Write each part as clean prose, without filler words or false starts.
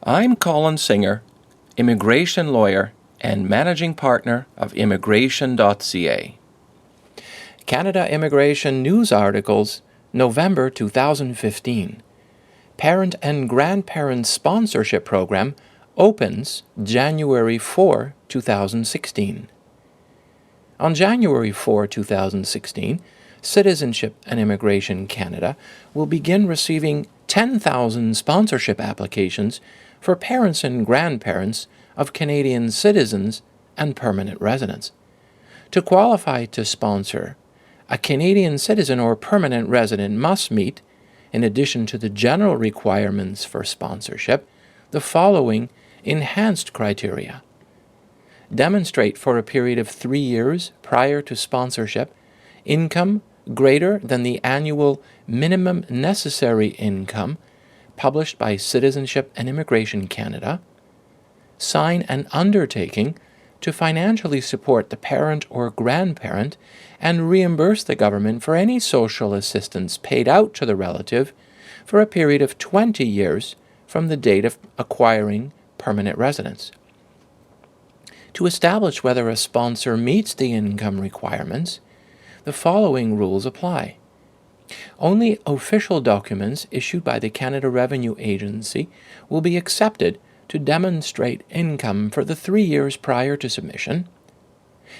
I'm Colin Singer, immigration lawyer and managing partner of Immigration.ca. Canada Immigration News Articles, November 2015. Parent and Grandparent Sponsorship Program opens January 4, 2016. On January 4, 2016, Citizenship and Immigration Canada will begin receiving 10,000 sponsorship applications for parents and grandparents of Canadian citizens and permanent residents. To qualify to sponsor, a Canadian citizen or permanent resident must meet, in addition to the general requirements for sponsorship, the following enhanced criteria. Demonstrate for a period of 3 years prior to sponsorship income greater than the annual minimum necessary income published by Citizenship and Immigration Canada. Sign an undertaking to financially support the parent or grandparent and reimburse the government for any social assistance paid out to the relative for a period of 20 years from the date of acquiring permanent residence. To establish whether a sponsor meets the income requirements, the following rules apply. Only official documents issued by the Canada Revenue Agency will be accepted to demonstrate income for the 3 years prior to submission.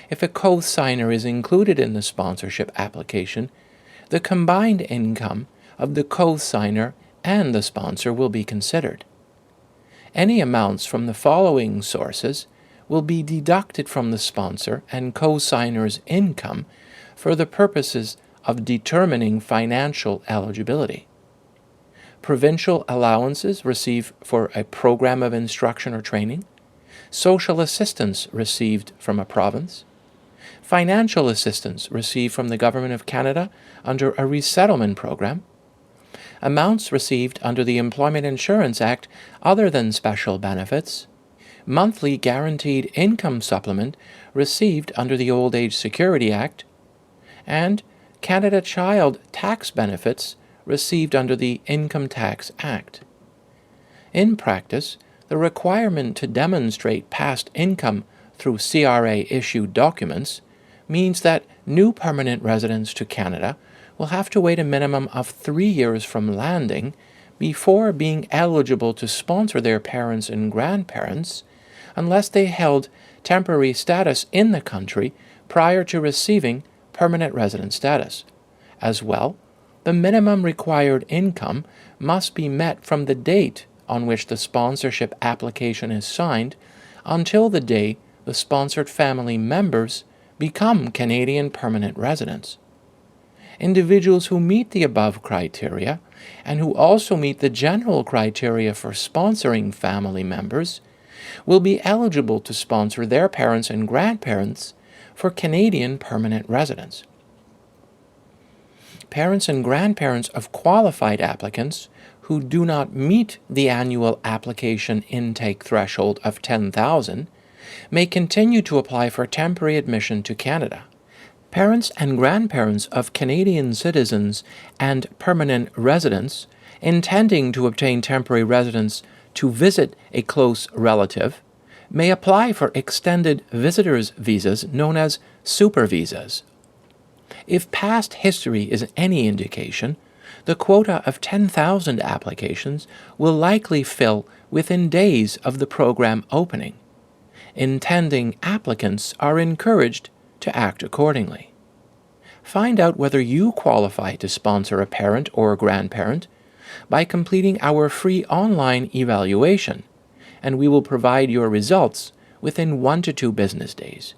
If a co-signer is included in the sponsorship application, the combined income of the co-signer and the sponsor will be considered. Any amounts from the following sources will be deducted from the sponsor and co-signer's income for the purposes of determining financial eligibility. Provincial allowances received for a program of instruction or training, social assistance received from a province, financial assistance received from the Government of Canada under a resettlement program, amounts received under the Employment Insurance Act other than special benefits, monthly guaranteed income supplement received under the Old Age Security Act, and Canada Child tax benefits received under the Income Tax Act. In practice, the requirement to demonstrate past income through CRA-issued documents means that new permanent residents to Canada will have to wait a minimum of 3 years from landing before being eligible to sponsor their parents and grandparents unless they held temporary status in the country prior to receiving permanent resident status. As well, the minimum required income must be met from the date on which the sponsorship application is signed until the day the sponsored family members become Canadian permanent residents. Individuals who meet the above criteria and who also meet the general criteria for sponsoring family members will be eligible to sponsor their parents and grandparents for Canadian permanent residence. Parents and grandparents of qualified applicants who do not meet the annual application intake threshold of 10,000 may continue to apply for temporary admission to Canada. Parents and grandparents of Canadian citizens and permanent residents intending to obtain temporary residence to visit a close relative may apply for extended visitors visas known as super visas. If past history is any indication, the quota of 10,000 applications will likely fill within days of the program opening. Intending applicants are encouraged to act accordingly. Find out whether you qualify to sponsor a parent or grandparent by completing our free online evaluation, and we will provide your results within 1 to 2 business days.